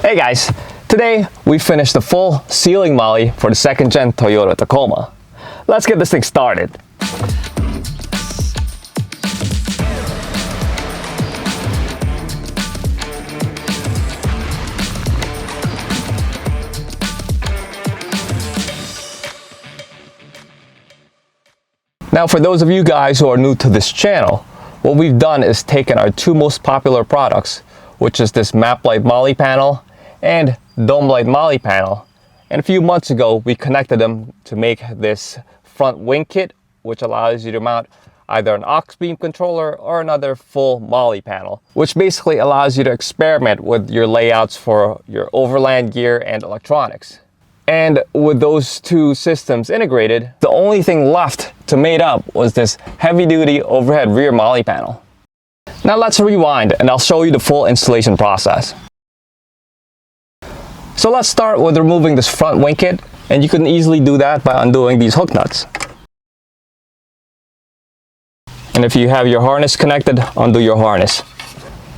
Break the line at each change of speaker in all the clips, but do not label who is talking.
Hey guys, today we finished the full sealing MOLLE for the second gen Toyota Tacoma. Let's get this thing started. Now for those of you guys who are new to this channel, what we've done is taken our two most popular products, which is this map light MOLLE panel and dome light MOLLE panel, and a few months ago we connected them to make this front wing kit, which allows you to mount either an aux beam controller or another full MOLLE panel, which basically allows you to experiment with your layouts for your overland gear and electronics. And with those two systems integrated, the only thing left to mate up was this heavy-duty overhead rear MOLLE panel. Now let's rewind and I'll show you the full installation process. So let's start with removing this front wing kit, and you can easily do that by undoing these hook nuts. And if you have your harness connected, undo your harness.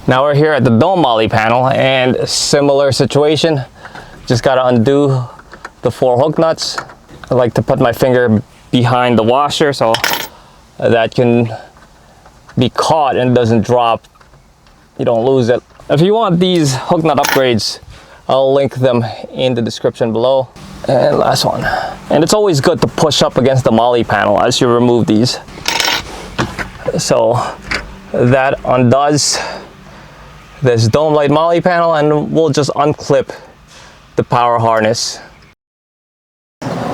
Now we're here at the dome MOLLE panel, and similar situation. Just gotta undo the 4 hook nuts. I like to put my finger behind the washer so that can be caught and doesn't drop. You don't lose it. If you want these hook nut upgrades, I'll link them in the description below. And last one. And it's always good to push up against the MOLLE panel as you remove these. So that undoes this dome light MOLLE panel, and we'll just unclip the power harness.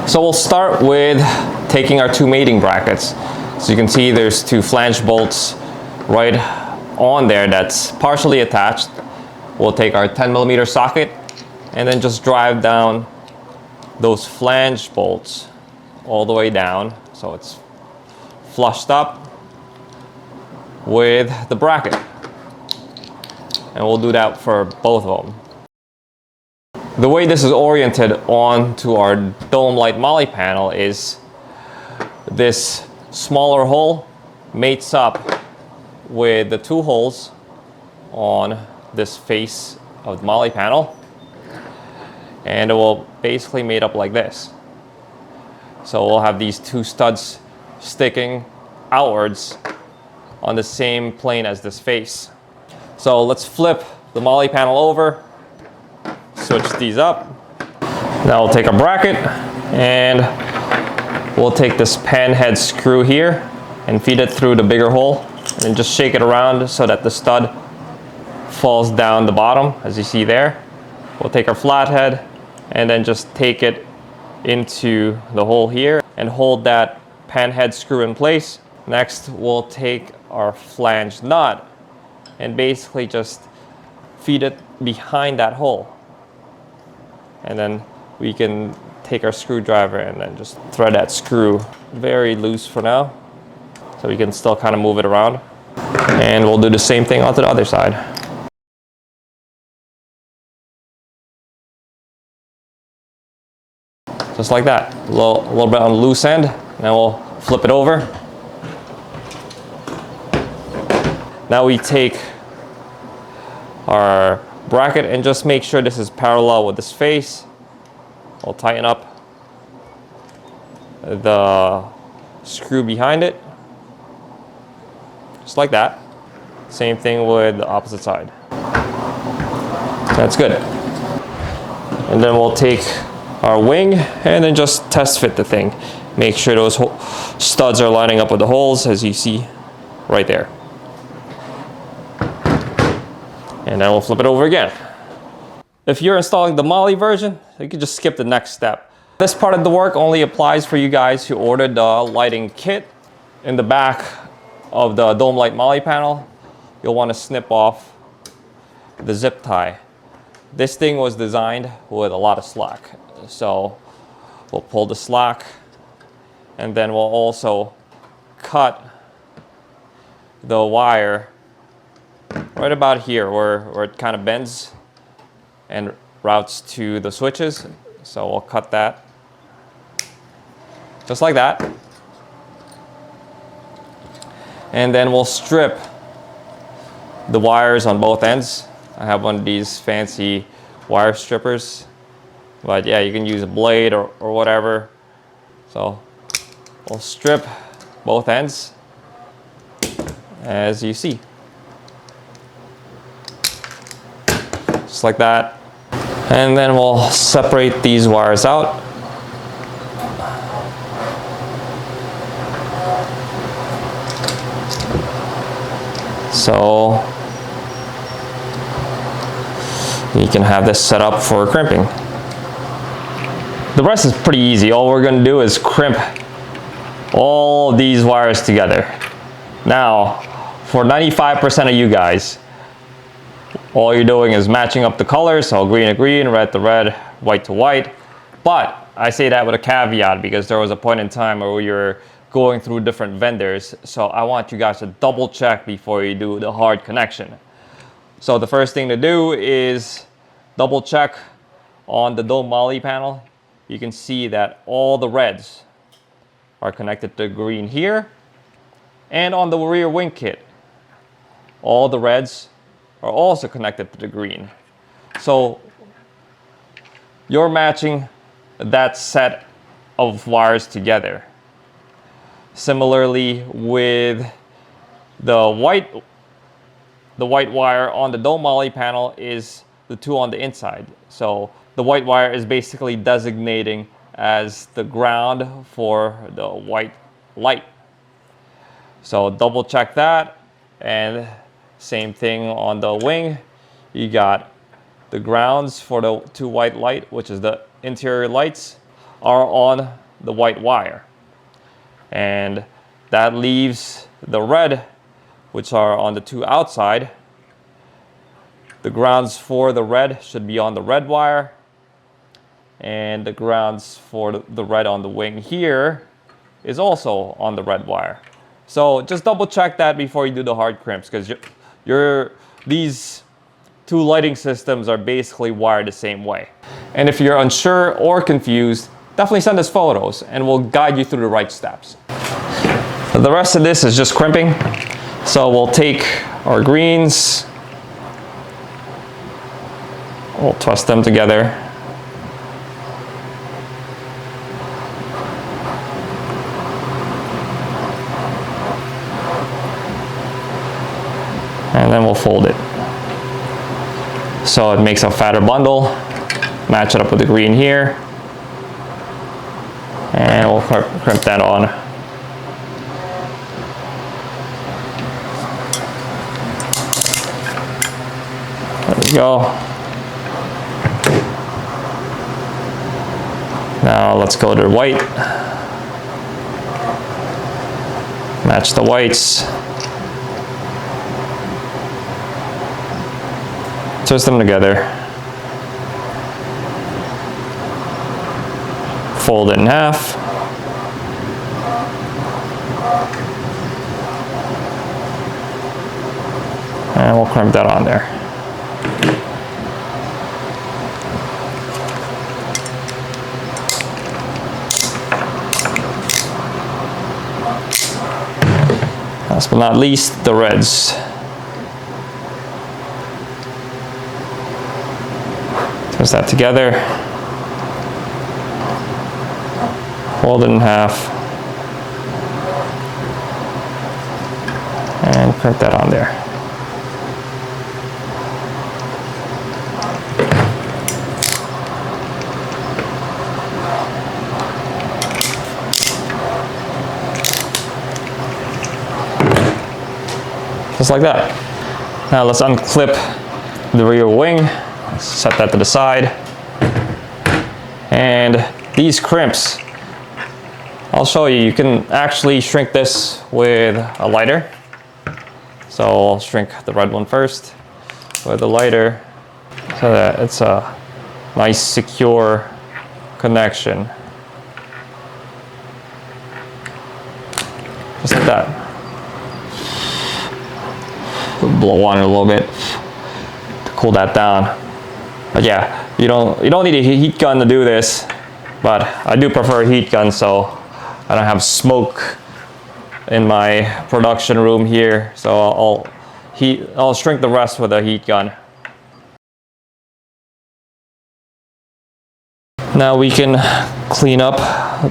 So we'll start with taking our 2 mating brackets. So you can see there's 2 flange bolts right on there that's partially attached. We'll take our 10mm socket and then just drive down those flange bolts all the way down so it's flushed up with the bracket. And we'll do that for both of them. The way this is oriented onto our dome light MOLLE panel is this smaller hole mates up with the 2 holes on this face of the MOLLE panel, and it will basically mate up like this. So we'll have these 2 studs sticking outwards on the same plane as this face. So let's flip the MOLLE panel over, switch these up. Now we'll take a bracket and we'll take this pan head screw here and feed it through the bigger hole and just shake it around so that the stud falls down the bottom, as you see there. We'll take our flathead and then just take it into the hole here and hold that pan head screw in place. Next, we'll take our flange nut and basically just feed it behind that hole. And then we can take our screwdriver and then just thread that screw very loose for now, so we can still kind of move it around. And we'll do the same thing onto the other side. Just like that, a little bit on the loose end, and then we'll flip it over. Now we take our bracket and just make sure this is parallel with this face. We'll tighten up the screw behind it, just like that. Same thing with the opposite side. That's good. And then we'll take our wing and then just test fit the thing. Make sure those studs are lining up with the holes, as you see right there. And then we'll flip it over again. If you're installing the MOLLE version, you can just skip the next step. This part of the work only applies for you guys who ordered the lighting kit. In the back of the dome light MOLLE panel, you'll want to snip off the zip tie. This thing was designed with a lot of slack. So we'll pull the slack, and then we'll also cut the wire right about here where it kind of bends and routes to the switches. So we'll cut that just like that. And then we'll strip the wires on both ends. I have one of these fancy wire strippers. But yeah, you can use a blade or whatever. So we'll strip both ends as you see. Just like that. And then we'll separate these wires out. So you can have this set up for crimping. The rest is pretty easy. All we're going to do is crimp all these wires together. Now, for 95% of you guys, all you're doing is matching up the colors, so green to green, red to red, white to white. But I say that with a caveat because there was a point in time where we were going through different vendors, so I want you guys to double check before you do the hard connection. So the first thing to do is double check on the dome MOLLE panel. You can see that all the reds are connected to green here, and on the rear wing kit, all the reds are also connected to the green. So you're matching that set of wires together. Similarly with the white wire on the dome MOLLE panel is the two on the inside. So the white wire is basically designating as the ground for the white light. So double check that, and same thing on the wing. You got the grounds for the two white light, which is the interior lights, are on the white wire. And that leaves the red, which are on the two outside. The grounds for the red should be on the red wire, and the grounds for the red on the wing here is also on the red wire. So just double check that before you do the hard crimps, because these two lighting systems are basically wired the same way. And if you're unsure or confused, definitely send us photos and we'll guide you through the right steps. The rest of this is just crimping. So we'll take our greens, we'll twist them together. And then we'll fold it. So it makes a fatter bundle. Match it up with the green here. And we'll crimp that on. There we go. Now let's go to white. Match the whites. Twist them together. Fold it in half. And we'll crimp that on there. Last but not least, the reds. Twist that together. Fold it in half. And crimp that on there. Just like that. Now let's unclip the rear wing. Set that to the side. And these crimps, I'll show you. You can actually shrink this with a lighter. So I'll shrink the red one first with a lighter so that it's a nice secure connection. Just like that. Blow on it a little bit to cool that down. But yeah, you don't need a heat gun to do this, but I do prefer a heat gun so I don't have smoke in my production room here. So I'll shrink the rest with a heat gun. Now we can clean up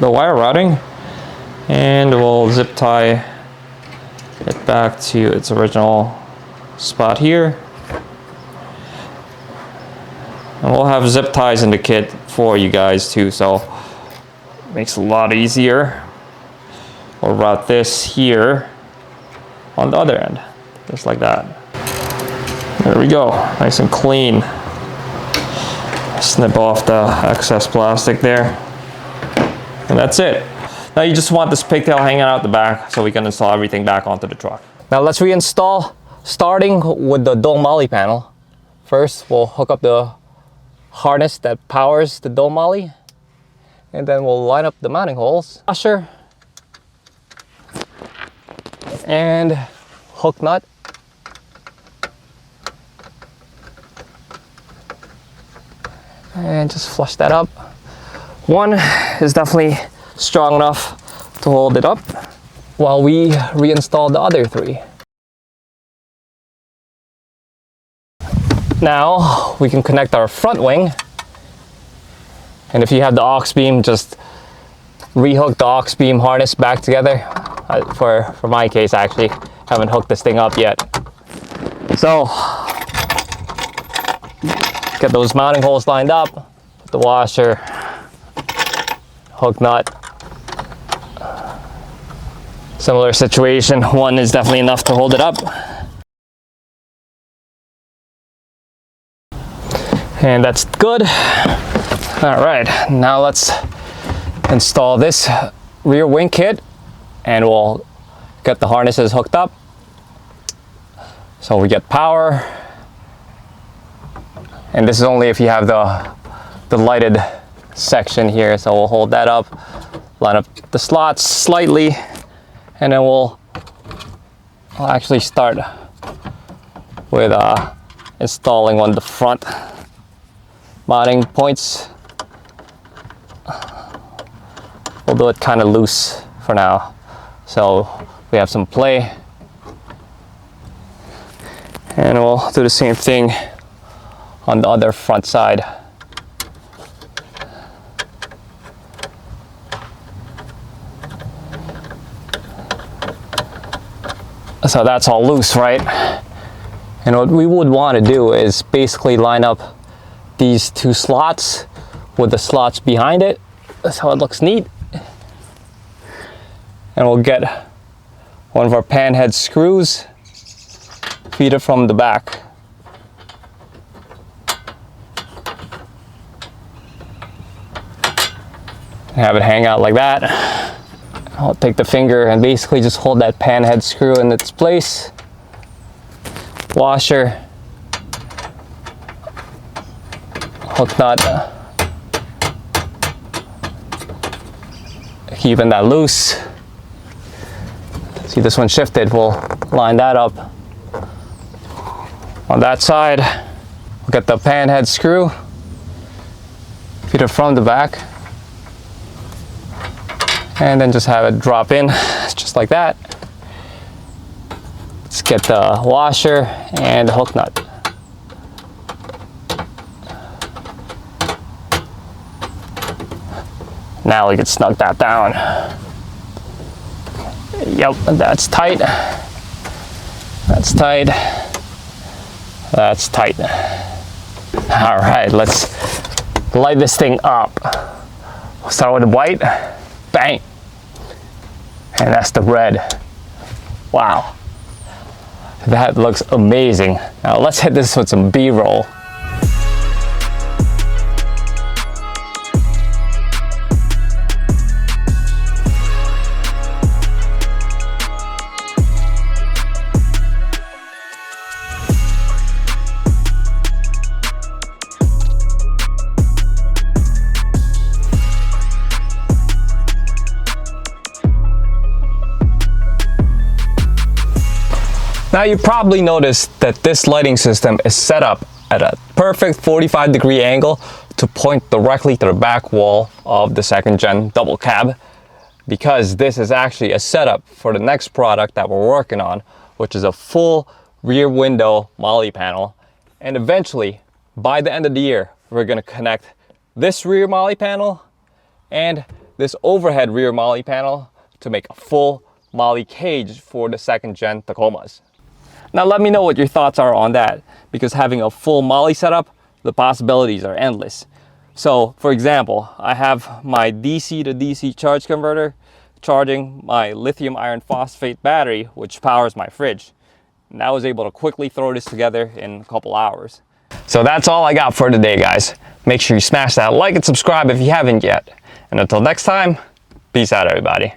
the wire routing and we'll zip tie it back to its original spot here. And we'll have zip ties in the kit for you guys too, so it makes it a lot easier. We'll route this here on the other end, just like that. There we go, nice and clean. Snip off the excess plastic there. And that's it. Now you just want this pigtail hanging out the back so we can install everything back onto the truck. Now let's reinstall, starting with the dome MOLLE panel. First, we'll hook up the harness that powers the dome MOLLE, and then we'll line up the mounting holes, washer, and hook nut. And just flush that up. One is definitely strong enough to hold it up while we reinstall the other three. Now we can connect our front wing, and if you have the aux beam, just rehook the aux beam harness back together. For my case, I actually haven't hooked this thing up yet. So get those mounting holes lined up, put the washer, hook nut. Similar situation, one is definitely enough to hold it up. And that's good. All right, now let's install this rear wing kit and we'll get the harnesses hooked up. So we get power, and this is only if you have the lighted section here. So we'll hold that up, line up the slots slightly, and then I'll actually start with installing on the front mounting points. We'll do it kind of loose for now, so we have some play, and we'll do the same thing on the other front side. So that's all loose, right? And what we would want to do is basically line up these two slots with the slots behind it. That's how it looks neat. And we'll get one of our pan head screws, feed it from the back. Have it hang out like that. I'll take the finger and basically just hold that pan head screw in its place. Washer, hook nut, keeping that loose. See, this one shifted, we'll line that up. On that side, we'll get the pan head screw, feed it from the back, and then just have it drop in just like that. Let's get the washer and the hook nut. Now we can snug that down. Yep, that's tight. That's tight. That's tight. All right, let's light this thing up. We'll start with the white. Bang. And that's the red. Wow. That looks amazing. Now let's hit this with some B-roll. Now you probably noticed that this lighting system is set up at a perfect 45-degree angle to point directly to the back wall of the second gen double cab, because this is actually a setup for the next product that we're working on, which is a full rear window MOLLE panel. And eventually, by the end of the year, we're going to connect this rear MOLLE panel and this overhead rear MOLLE panel to make a full MOLLE cage for the 2nd gen Tacomas. Now let me know what your thoughts are on that, because having a full MOLLE setup, the possibilities are endless. So for example, I have my DC to DC charge converter charging my lithium iron phosphate battery, which powers my fridge. And I was able to quickly throw this together in a couple hours. So that's all I got for today, guys. Make sure you smash that like and subscribe if you haven't yet. And until next time, peace out, everybody.